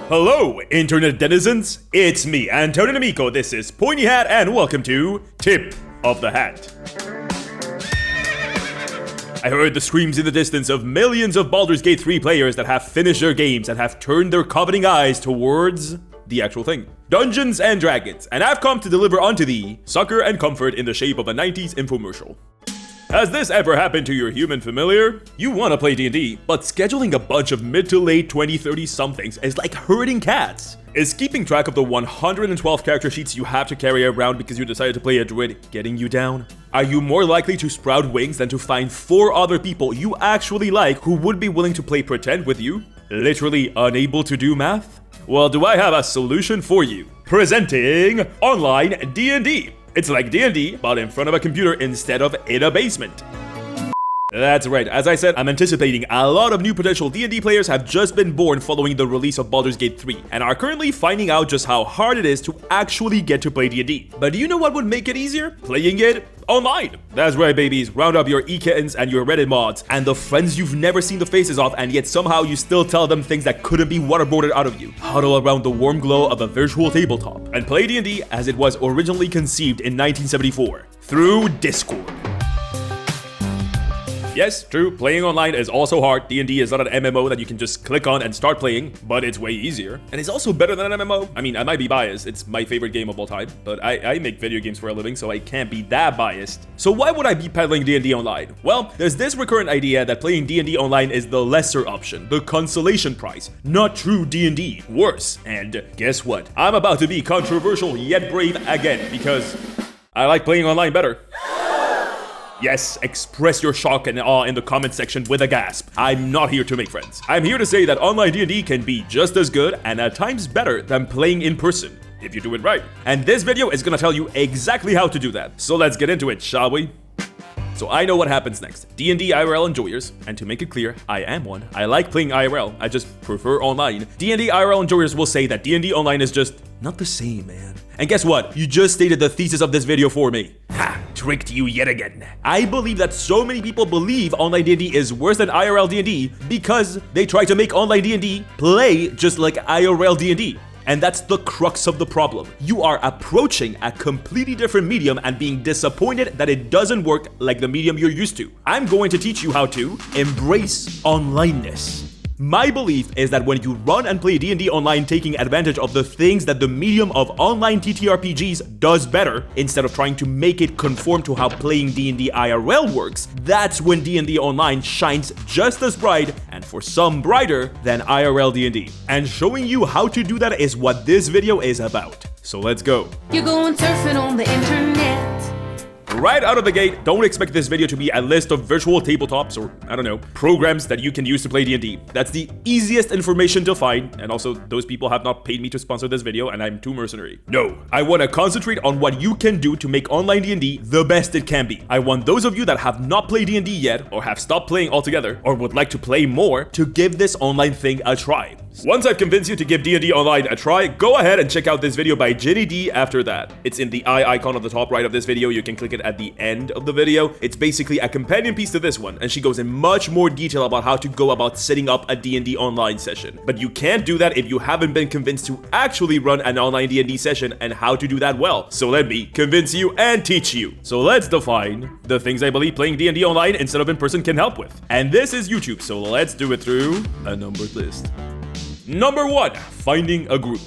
Hello, internet denizens. It's me, Antonio D'Amico. This is Pointy Hat, and welcome to Tip of the Hat. I heard the screams in the distance of millions of Baldur's Gate 3 players that have finished their games and have turned their coveting eyes towards the actual thing. Dungeons and Dragons, and I've come to deliver unto thee succor and comfort in the shape of a 90s infomercial. Has this ever happened to your human familiar? You want to play D&D, but scheduling a bunch of mid to late 20-30 somethings is like herding cats. Is keeping track of the 112 character sheets you have to carry around because you decided to play a druid getting you down? Are you more likely to sprout wings than to find 4 other people you actually like who would be willing to play pretend with you? Literally unable to do math? Well, do I have a solution for you? Presenting Online D&D. It's like D&D, but in front of a computer instead of in a basement. That's right, as I said, I'm anticipating a lot of new potential D&D players have just been born following the release of Baldur's Gate 3, and are currently finding out just how hard it is to actually get to play D&D. But do you know what would make it easier? Playing it online. That's right, babies. Round up your e-kittens and your Reddit mods, and the friends you've never seen the faces of, and yet somehow you still tell them things that couldn't be waterboarded out of you. Huddle around the warm glow of a virtual tabletop, and play D&D as it was originally conceived in 1974, through Discord. Yes, true, playing online is also hard. D&D is not an MMO that you can just click on and start playing, but it's way easier. And it's also better than an MMO. I mean, I might be biased, it's my favorite game of all time, but I make video games for a living, so I can't be that biased. So why would I be peddling D&D Online? Well, there's this recurrent idea that playing D&D Online is the lesser option, the consolation prize, not true D&D, worse. And guess what? I'm about to be controversial yet brave again, because I like playing online better. Yes, express your shock and awe in the comment section with a gasp. I'm not here to make friends. I'm here to say that online D&D can be just as good and at times better than playing in person, if you do it right. And this video is gonna tell you exactly how to do that. So let's get into it, shall we? So I know what happens next. D&D IRL enjoyers, and to make it clear, I am one. I like playing IRL, I just prefer online. D&D IRL enjoyers will say that D&D Online is just not the same, man. And guess what? You just stated the thesis of this video for me. Ha! Tricked you yet again. I believe that so many people believe online D&D is worse than IRL D&D because they try to make online D&D play just like IRL D&D. And that's the crux of the problem. You are approaching a completely different medium and being disappointed that it doesn't work like the medium you're used to. I'm going to teach you how to embrace onlineness. My belief is that when you run and play D&D Online taking advantage of the things that the medium of online TTRPGs does better, instead of trying to make it conform to how playing D&D IRL works, that's when D&D Online shines just as bright, and for some brighter, than IRL D&D. And showing you how to do that is what this video is about. So let's go. You're going surfing on the internet. Right out of the gate, don't expect this video to be a list of virtual tabletops or, I don't know, programs that you can use to play D&D. That's the easiest information to find, and also those people have not paid me to sponsor this video and I'm too mercenary. No, I want to concentrate on what you can do to make online D&D the best it can be. I want those of you that have not played D&D yet, or have stopped playing altogether, or would like to play more, to give this online thing a try. Once I've convinced you to give D&D Online a try, go ahead and check out this video by Ginny D after that. It's in the eye icon on the top right of this video. You can click it at the end of the video. It's basically a companion piece to this one, and she goes in much more detail about how to go about setting up a D&D Online session. But you can't do that if you haven't been convinced to actually run an online D&D session and how to do that well. So let me convince you and teach you. So let's define the things I believe playing D&D Online instead of in person can help with. And this is YouTube, so let's do it through a numbered list. Number 1, finding a group.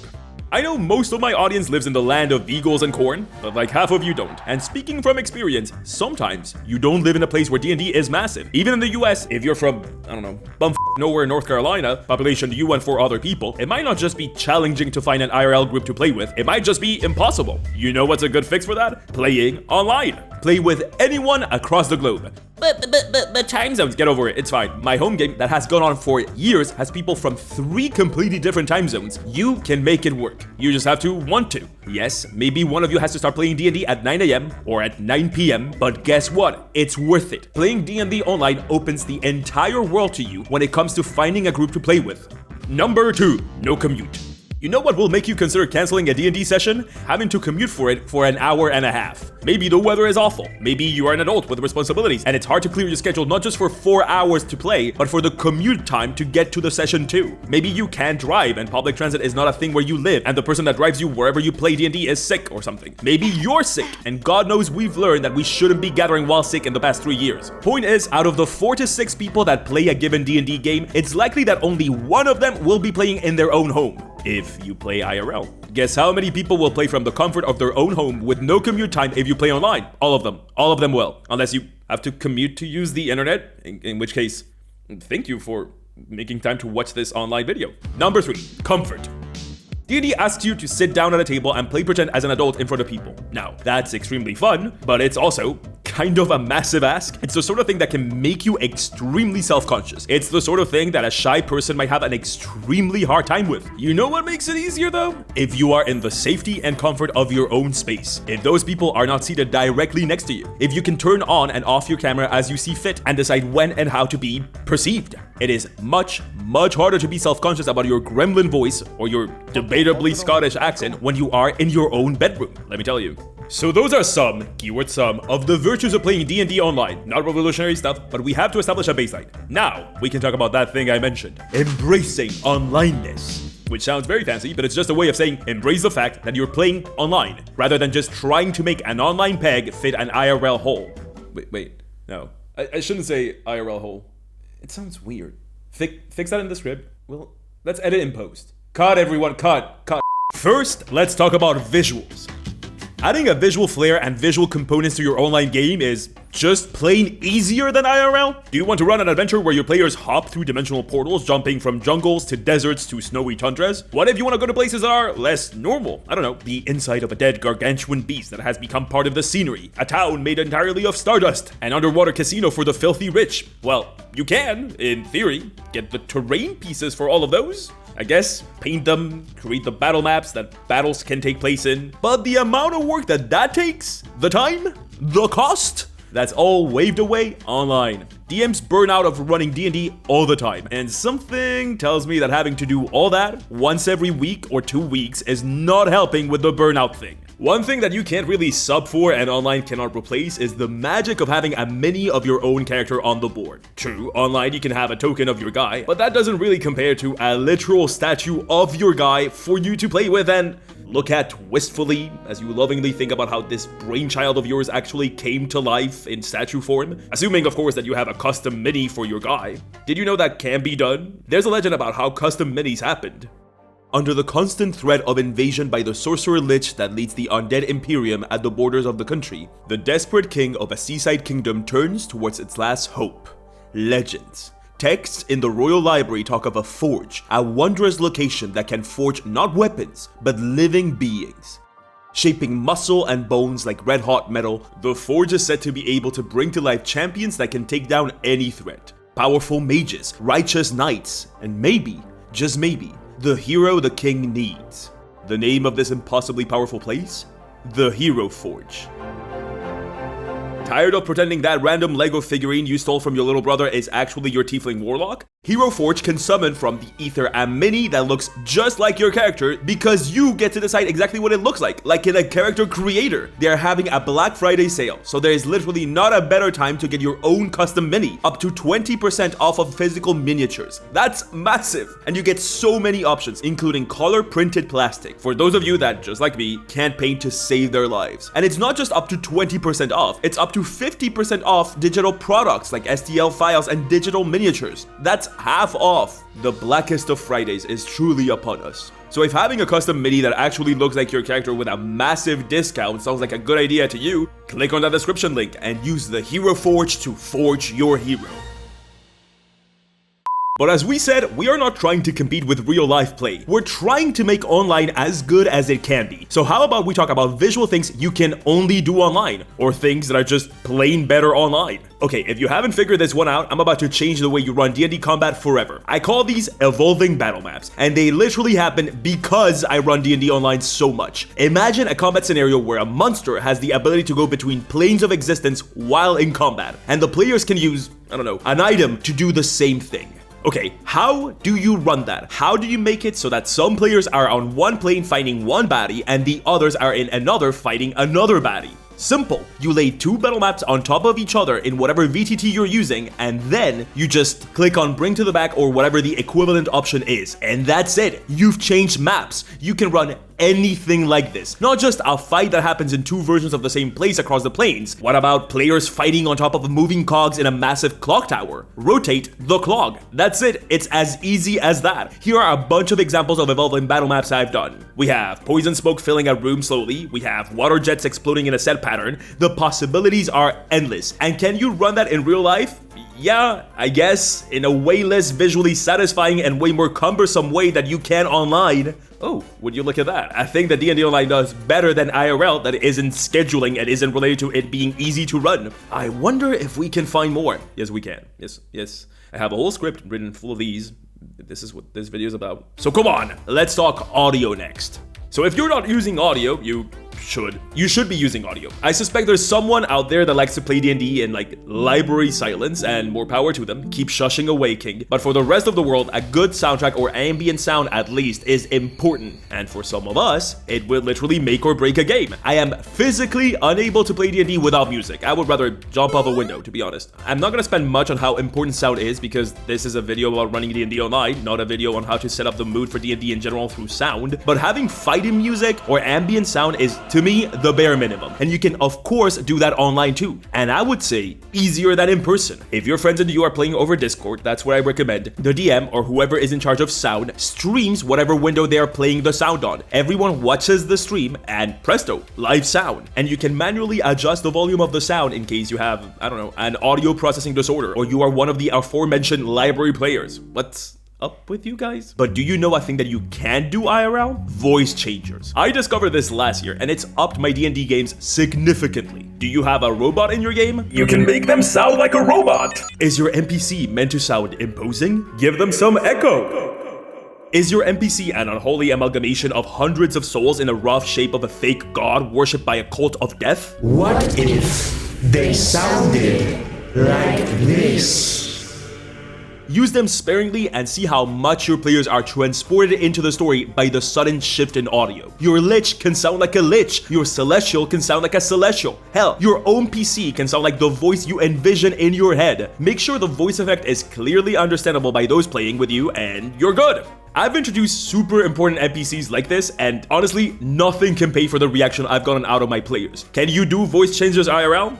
I know most of my audience lives in the land of eagles and corn, but like half of you don't. And speaking from experience, sometimes you don't live in a place where D&D is massive. Even in the US, if you're from, I don't know, bumf nowhere in North Carolina, population you and 4 other people, it might not just be challenging to find an IRL group to play with, it might just be impossible. You know what's a good fix for that? Playing online. Play with anyone across the globe. But time zones, get over it, it's fine. My home game that has gone on for years has people from 3 completely different time zones. You can make it work. You just have to want to. Yes, maybe one of you has to start playing D&D at 9 AM or at 9 PM, but guess what? It's worth it. Playing D&D Online opens the entire world to you when it comes to finding a group to play with. Number 2, no commute. You know what will make you consider canceling a D&D session? Having to commute for it for an hour and a half. Maybe the weather is awful. Maybe you are an adult with responsibilities and it's hard to clear your schedule not just for 4 hours to play, but for the commute time to get to the session too. Maybe you can't drive and public transit is not a thing where you live and the person that drives you wherever you play D&D is sick or something. Maybe you're sick and God knows we've learned that we shouldn't be gathering while sick in the past 3 years. Point is, out of the 4 to 6 people that play a given D&D game, it's likely that only one of them will be playing in their own home. If you play IRL. Guess how many people will play from the comfort of their own home with no commute time if you play online? All of them. All of them will. Unless you have to commute to use the internet, in which case, thank you for making time to watch this online video. Number 3, comfort. D&D asks you to sit down at a table and play pretend as an adult in front of people. Now, that's extremely fun, but it's also kind of a massive ask. It's the sort of thing that can make you extremely self-conscious. It's the sort of thing that a shy person might have an extremely hard time with. You know what makes it easier though? If you are in the safety and comfort of your own space. If those people are not seated directly next to you. If you can turn on and off your camera as you see fit and decide when and how to be perceived. It is much, much harder to be self-conscious about your gremlin voice or your debatably Scottish accent when you are in your own bedroom, let me tell you. So those are some, keyword some, of the virtues of playing D&D online. Not revolutionary stuff, but we have to establish a baseline. Now, we can talk about that thing I mentioned. Embracing onlineness. Which sounds very fancy, but it's just a way of saying embrace the fact that you're playing online, rather than just trying to make an online peg fit an IRL hole. Wait, no. I shouldn't say IRL hole. It sounds weird. Fix that in the script. Well, let's edit in post. Cut everyone, cut. First, let's talk about visuals. Adding a visual flair and visual components to your online game is just plain easier than IRL. Do you want to run an adventure where your players hop through dimensional portals, jumping from jungles to deserts to snowy tundras? What if you want to go to places that are less normal? I don't know, the inside of a dead gargantuan beast that has become part of the scenery, a town made entirely of stardust, an underwater casino for the filthy rich. Well, you can, in theory, get the terrain pieces for all of those. I guess, paint them, create the battle maps that battles can take place in. But the amount of work that takes, the time, the cost, that's all waved away online. DMs burn out of running D&D all the time, and something tells me that having to do all that once every week or 2 weeks is not helping with the burnout thing. One thing that you can't really sub for and online cannot replace is the magic of having a mini of your own character on the board. True, online you can have a token of your guy, but that doesn't really compare to a literal statue of your guy for you to play with and look at wistfully as you lovingly think about how this brainchild of yours actually came to life in statue form. Assuming, of course, that you have a custom mini for your guy. Did you know that can be done? There's a legend about how custom minis happened. Under the constant threat of invasion by the sorcerer lich that leads the undead imperium at the borders of the country, the desperate king of a seaside kingdom turns towards its last hope: legends. Texts in the royal library talk of a forge, a wondrous location that can forge not weapons, but living beings. Shaping muscle and bones like red-hot metal, the forge is said to be able to bring to life champions that can take down any threat. Powerful mages, righteous knights, and maybe, just maybe, the hero the king needs. The name of this impossibly powerful place? The Hero Forge. Tired of pretending that random Lego figurine you stole from your little brother is actually your tiefling warlock? Hero Forge can summon from the ether a mini that looks just like your character because you get to decide exactly what it looks like in a character creator. They are having a Black Friday sale, so there is literally not a better time to get your own custom mini, up to 20% off of physical miniatures. That's massive, and you get so many options, including color printed plastic, for those of you that, just like me, can't paint to save their lives. And it's not just up to 20% off, it's up to 50% off digital products like STL files and digital miniatures. That's half off. The blackest of Fridays is truly upon us. So if having a custom mini that actually looks like your character with a massive discount sounds like a good idea to you, click on that description link and use the Hero Forge to forge your hero. But as we said, we are not trying to compete with real life play. We're trying to make online as good as it can be. So how about we talk about visual things you can only do online, or things that are just plain better online. Okay, if you haven't figured this one out, I'm about to change the way you run D&D combat forever. I call these evolving battle maps, and they literally happen because I run D&D Online so much. Imagine a combat scenario where a monster has the ability to go between planes of existence while in combat, and the players can use, I don't know, an item to do the same thing. Okay, how do you run that? How do you make it so that some players are on one plane fighting one baddie and the others are in another fighting another baddie? Simple. You lay 2 battle maps on top of each other in whatever VTT you're using, and then you just click on bring to the back or whatever the equivalent option is. And that's it. You've changed maps. You can run anything like this. Not just a fight that happens in 2 versions of the same place across the planes. What about players fighting on top of moving cogs in a massive clock tower? Rotate the clog. That's it. It's as easy as that. Here are a bunch of examples of evolving battle maps I've done. We have poison smoke filling a room slowly. We have water jets exploding in a set pattern. The possibilities are endless. And can you run that in real life? Yeah, I guess, in a way less visually satisfying and way more cumbersome way that you can online. Oh, would you look at that? I think that D&D Online does better than IRL that isn't scheduling and isn't related to it being easy to run. I wonder if we can find more. Yes, we can. Yes. I have a whole script written full of these. This is what this video is about. So come on, let's talk audio next. So if you're not using audio, you should be using audio. I suspect there's someone out there that likes to play D&D in like library silence, and more power to them. Keep shushing away, King. But for the rest of the world, a good soundtrack or ambient sound at least is important. And for some of us, it will literally make or break a game. I am physically unable to play D&D without music. I would rather jump off a window, to be honest. I'm not gonna spend much on how important sound is because this is a video about running D&D Online, not a video on how to set up the mood for D&D in general through sound. But having fighting music or ambient sound is, to me, the bare minimum. And you can of course do that online too. And I would say easier than in person. If your friends and you are playing over Discord, that's what I recommend. The DM or whoever is in charge of sound streams whatever window they are playing the sound on. Everyone watches the stream and presto, live sound. And you can manually adjust the volume of the sound in case you have, I don't know, an audio processing disorder or you are one of the aforementioned library players. What's up with you guys? But do you know a thing that you can do IRL? Voice changers. I discovered this last year and it's upped my D&D games significantly. Do you have a robot in your game? You can make them sound like a robot. Is your NPC meant to sound imposing? Give them some echo. Is your NPC an unholy amalgamation of hundreds of souls in a rough shape of a fake god worshipped by a cult of death? What if they sounded like this? Use them sparingly and see how much your players are transported into the story by the sudden shift in audio. Your lich can sound like a lich. Your celestial can sound like a celestial. Hell, your own PC can sound like the voice you envision in your head. Make sure the voice effect is clearly understandable by those playing with you and you're good. I've introduced super important NPCs like this, and honestly, nothing can pay for the reaction I've gotten out of my players. Can you do voice changes IRL?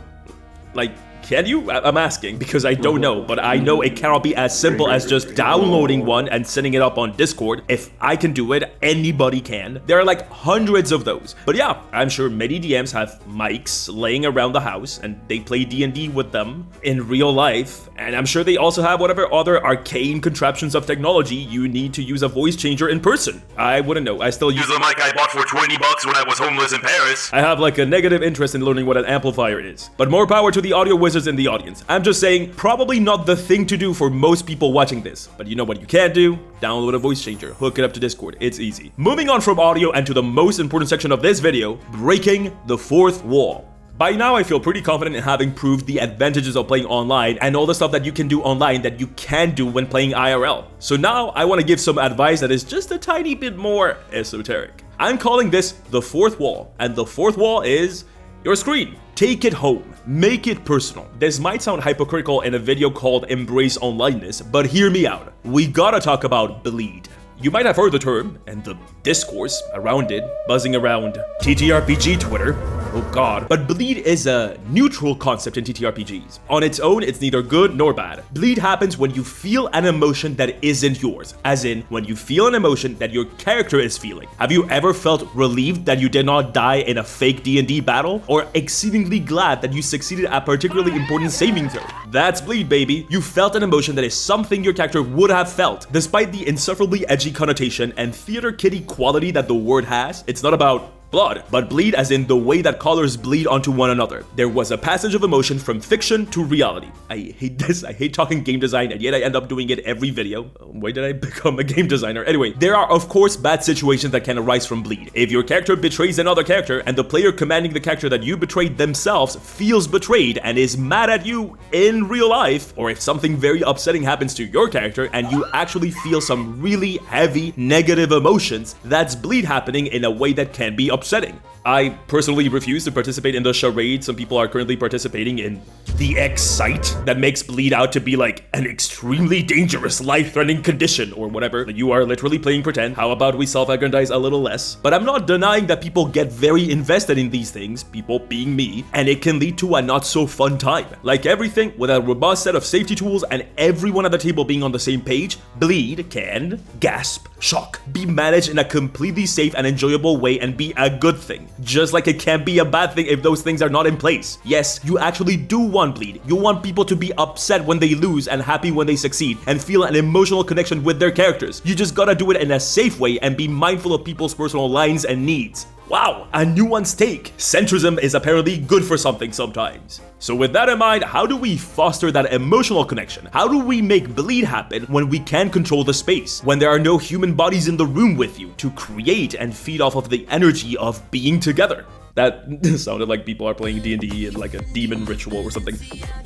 Like, can you? I'm asking because I don't know, but I know it cannot be as simple as just downloading one and sending it up on Discord. If I can do it, anybody can. There are like hundreds of those. But yeah, I'm sure many DMs have mics laying around the house and they play D&D with them in real life. And I'm sure they also have whatever other arcane contraptions of technology you need to use a voice changer in person. I wouldn't know. I still use the mic I bought for $20 when I was homeless in Paris. I have like a negative interest in learning what an amplifier is. But more power to the audio wizards in the audience. I'm just saying, probably not the thing to do for most people watching this. But you know what you can do? Download a voice changer, hook it up to Discord. It's easy. Moving on from audio and to the most important section of this video, breaking the fourth wall. By now, I feel pretty confident in having proved the advantages of playing online and all the stuff that you can do online that you can't do when playing IRL. So now I want to give some advice that is just a tiny bit more esoteric. I'm calling this the fourth wall, and the fourth wall is your screen. Take it home. Make it personal. This might sound hypocritical in a video called Embrace Onlineness, but hear me out. We gotta talk about bleed. You might have heard the term and the discourse around it buzzing around TTRPG Twitter. Oh god. But bleed is a neutral concept in TTRPGs. On its own, it's neither good nor bad. Bleed happens when you feel an emotion that isn't yours. As in, when you feel an emotion that your character is feeling. Have you ever felt relieved that you did not die in a fake D&D battle? Or exceedingly glad that you succeeded at a particularly important saving throw? That's bleed, baby. You felt an emotion that is something your character would have felt. Despite the insufferably edgy connotation and theater kiddie quality that the word has, it's not about blood, but bleed as in the way that colors bleed onto one another. There was a passage of emotion from fiction to reality. I hate this. I hate talking game design, and yet I end up doing it every video. Why did I become a game designer? Anyway, there are of course bad situations that can arise from bleed. If your character betrays another character and the player commanding the character that you betrayed themselves feels betrayed and is mad at you in real life, or if something very upsetting happens to your character and you actually feel some really heavy negative emotions, that's bleed happening in a way that can be upsetting. I personally refuse to participate in the charade some people are currently participating in. The Excite that makes bleed out to be like an extremely dangerous, life-threatening condition or whatever. You are literally playing pretend. How about we self-aggrandize a little less? But I'm not denying that people get very invested in these things, people being me, and it can lead to a not so fun time. Like everything, with a robust set of safety tools and everyone at the table being on the same page, bleed can, gasp, shock, be managed in a completely safe and enjoyable way and be a good thing. Just like it can be a bad thing if those things are not in place. Yes, you actually do want bleed. You want people to be upset when they lose and happy when they succeed and feel an emotional connection with their characters. You just gotta do it in a safe way and be mindful of people's personal lines and needs. Wow, a nuanced take. Centrism is apparently good for something sometimes. So with that in mind, how do we foster that emotional connection? How do we make bleed happen when we can't control the space? When there are no human bodies in the room with you to create and feed off of the energy of being together? That sounded like people are playing D&D in like a demon ritual or something.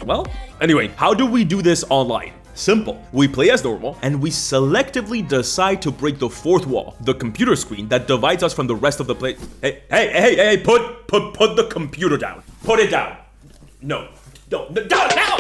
Well, anyway, how do we do this online? Simple. We play as normal, and we selectively decide to break the fourth wall, the computer screen that divides us from the rest of the play. Hey, put the computer down. Put it down. No, down now!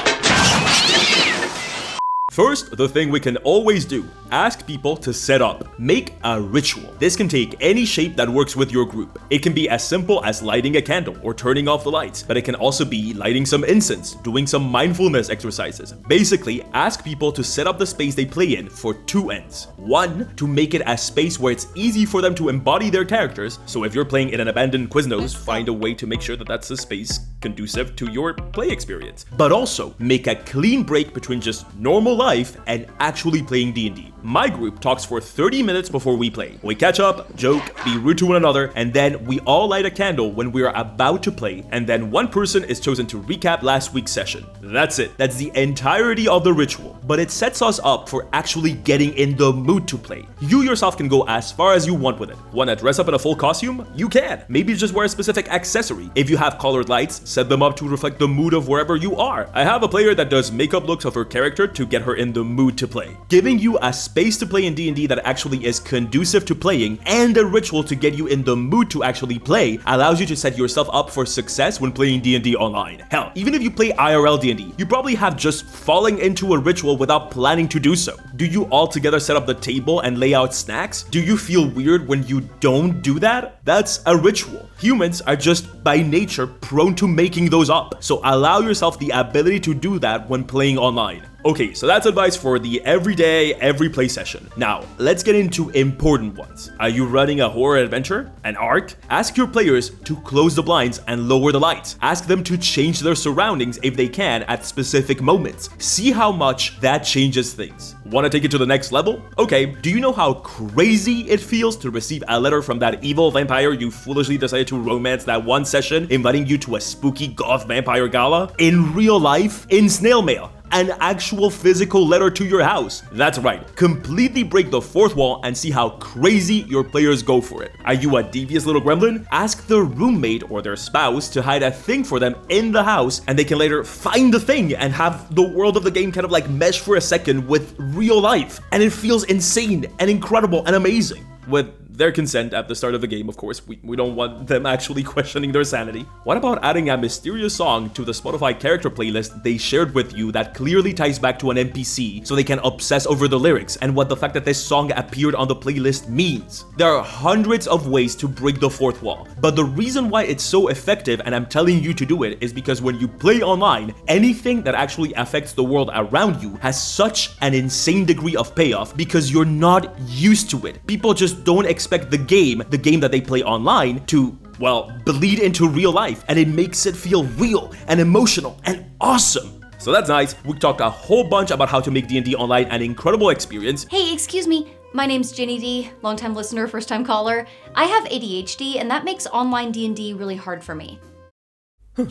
First, the thing we can always do, ask people to set up. Make a ritual. This can take any shape that works with your group. It can be as simple as lighting a candle or turning off the lights, but it can also be lighting some incense, doing some mindfulness exercises. Basically, ask people to set up the space they play in for two ends. One, to make it a space where it's easy for them to embody their characters, so if you're playing in an abandoned Quiznos, find a way to make sure that that's a space conducive to your play experience. But also, make a clean break between just normal life and actually playing D&D. My group talks for 30 minutes before we play. We catch up, joke, be rude to one another, and then we all light a candle when we are about to play, and then one person is chosen to recap last week's session. That's it. That's the entirety of the ritual, but it sets us up for actually getting in the mood to play. You yourself can go as far as you want with it. Want to dress up in a full costume? You can. Maybe just wear a specific accessory. If you have colored lights, set them up to reflect the mood of wherever you are. I have a player that does makeup looks of her character to get her in the mood to play. Giving you a space to play in D&D that actually is conducive to playing and a ritual to get you in the mood to actually play allows you to set yourself up for success when playing D&D online. Hell, even if you play IRL D&D, you probably have just fallen into a ritual without planning to do so. Do you all together set up the table and lay out snacks? Do you feel weird when you don't do that? That's a ritual. Humans are just by nature prone to making those up, so allow yourself the ability to do that when playing online. Okay, so that's advice for the everyday, every play session. Now, let's get into important ones. Are you running a horror adventure? An arc? Ask your players to close the blinds and lower the lights. Ask them to change their surroundings if they can at specific moments. See how much that changes things. Want to take it to the next level? Okay, do you know how crazy it feels to receive a letter from that evil vampire you foolishly decided to romance that one session, inviting you to a spooky goth vampire gala? In real life, in snail mail. An actual physical letter to your house. That's right, completely break the fourth wall and see how crazy your players go for it. Are you a devious little gremlin? Ask their roommate or their spouse to hide a thing for them in the house, and they can later find the thing and have the world of the game kind of like mesh for a second with real life. And it feels insane and incredible and amazing. With their consent at the start of the game, of course. We don't want them actually questioning their sanity. What about adding a mysterious song to the Spotify character playlist they shared with you that clearly ties back to an NPC so they can obsess over the lyrics and what the fact that this song appeared on the playlist means? There are hundreds of ways to break the fourth wall, but the reason why it's so effective and I'm telling you to do it is because when you play online, anything that actually affects the world around you has such an insane degree of payoff because you're not used to it. People just don't expect the game that they play online to, well, bleed into real life, and it makes it feel real and emotional and awesome. So that's nice. We talked a whole bunch about how to make D&D Online an incredible experience. Hey, excuse me. My name's Ginny D, longtime listener, first-time caller. I have ADHD, and that makes online D&D really hard for me.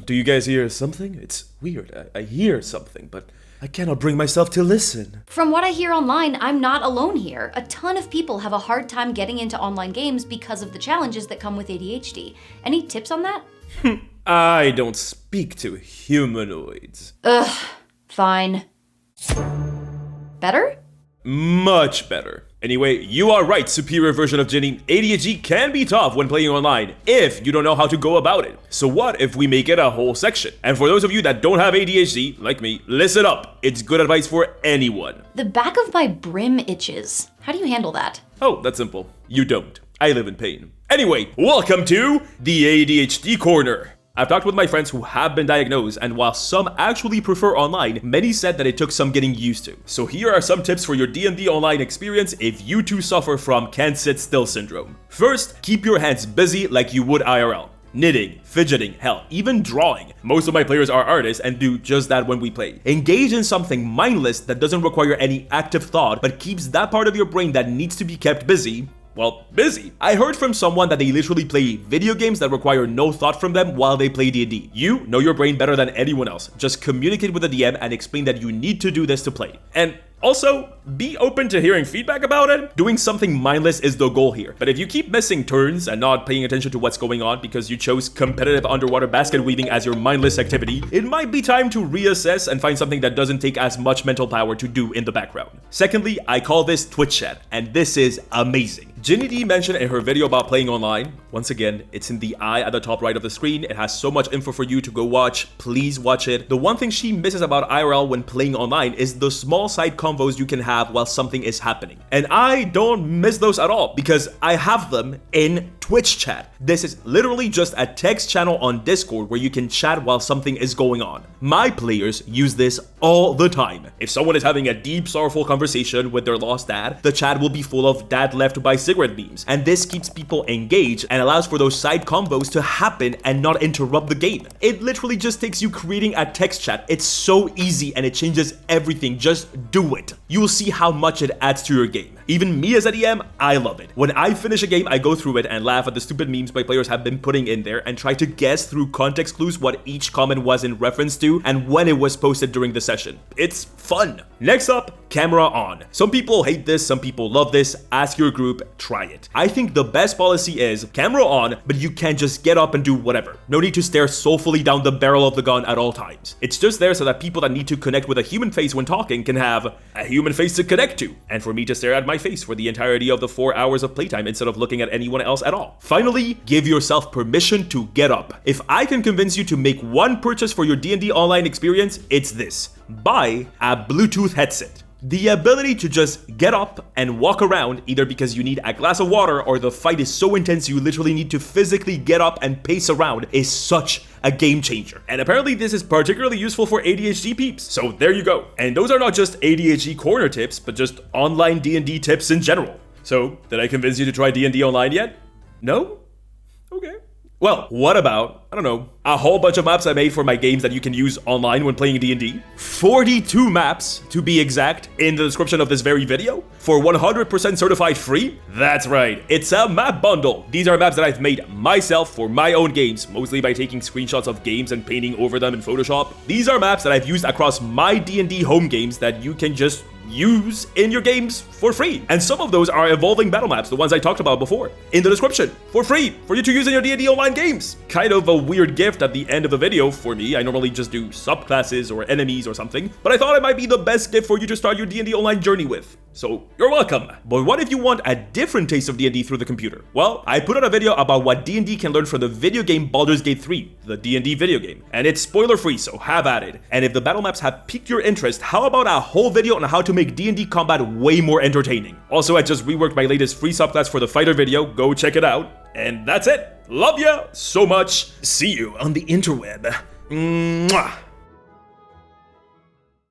Do you guys hear something? It's weird. I hear something, but I cannot bring myself to listen. From what I hear online, I'm not alone here. A ton of people have a hard time getting into online games because of the challenges that come with ADHD. Any tips on that? I don't speak to humanoids. Ugh, fine. Better? Much better. Anyway, you are right, superior version of Ginny. ADHD can be tough when playing online, if you don't know how to go about it. So what if we make it a whole section? And for those of you that don't have ADHD, like me, listen up. It's good advice for anyone. The back of my brim itches. How do you handle that? Oh, that's simple. You don't. I live in pain. Anyway, welcome to the ADHD Corner. I've talked with my friends who have been diagnosed, and while some actually prefer online, many said that it took some getting used to. So here are some tips for your D&D Online experience if you too suffer from can't sit still syndrome. First, keep your hands busy like you would IRL. Knitting, fidgeting, hell, even drawing. Most of my players are artists and do just that when we play. Engage in something mindless that doesn't require any active thought, but keeps that part of your brain that needs to be kept busy, well, busy. I heard from someone that they literally play video games that require no thought from them while they play D&D. You know your brain better than anyone else. Just communicate with the DM and explain that you need to do this to play. And also, be open to hearing feedback about it. Doing something mindless is the goal here. But if you keep missing turns and not paying attention to what's going on because you chose competitive underwater basket weaving as your mindless activity, it might be time to reassess and find something that doesn't take as much mental power to do in the background. Secondly, I call this Twitch chat, and this is amazing. Ginny D mentioned in her video about playing online. Once again, it's in the eye at the top right of the screen. It has so much info for you to go watch. Please watch it. The one thing she misses about IRL when playing online is the small side convos you can have while something is happening. And I don't miss those at all because I have them in Twitch chat. This is literally just a text channel on Discord where you can chat while something is going on. My players use this all the time. If someone is having a deep, sorrowful conversation with their lost dad, the chat will be full of dad left to buy cigarette memes. And this keeps people engaged and allows for those side combos to happen and not interrupt the game. It literally just takes you creating a text chat. It's so easy and it changes everything. Just do it. You will see how much it adds to your game. Even me as a DM, I love it. When I finish a game, I go through it and laugh at the stupid memes my players have been putting in there and try to guess through context clues what each comment was in reference to and when it was posted during the session. It's fun. Next up, camera on. Some people hate this, some people love this. Ask your group, try it. I think the best policy is camera on, but you can't just get up and do whatever. No need to stare soulfully down the barrel of the gun at all times. It's just there so that people that need to connect with a human face when talking can have a human face to connect to, and for me to stare at my face for the entirety of the 4 hours of playtime instead of looking at anyone else at all. Finally, give yourself permission to get up. If I can convince you to make one purchase for your D&D Online experience, it's this. Buy a Bluetooth headset. The ability to just get up and walk around, either because you need a glass of water or the fight is so intense you literally need to physically get up and pace around, is such a game changer. And apparently this is particularly useful for ADHD peeps. So there you go. And those are not just ADHD corner tips, but just online D&D tips in general. So, did I convince you to try D&D Online yet? No? Okay. Well, what about, I don't know, a whole bunch of maps I made for my games that you can use online when playing D&D? 42 maps, to be exact, in the description of this very video, for 100% certified free? That's right, it's a map bundle. These are maps that I've made myself for my own games, mostly by taking screenshots of games and painting over them in Photoshop. These are maps that I've used across my D&D home games that you can just use in your games for free. And some of those are evolving battle maps, the ones I talked about before, in the description, for free, for you to use in your D&D Online games. Kind of a weird gift at the end of the video for me. I normally just do subclasses or enemies or something, but I thought it might be the best gift for you to start your D&D Online journey with. So you're welcome. But what if you want a different taste of D&D through the computer? Well, I put out a video about what D&D can learn from the video game Baldur's Gate 3, the D&D video game. And it's spoiler free, so have at it. And if the battle maps have piqued your interest, how about a whole video on how to make D&D combat way more entertaining? Also, I just reworked my latest free subclass for the fighter video. Go check it out. And that's it. Love ya so much. See you on the interweb. Mwah.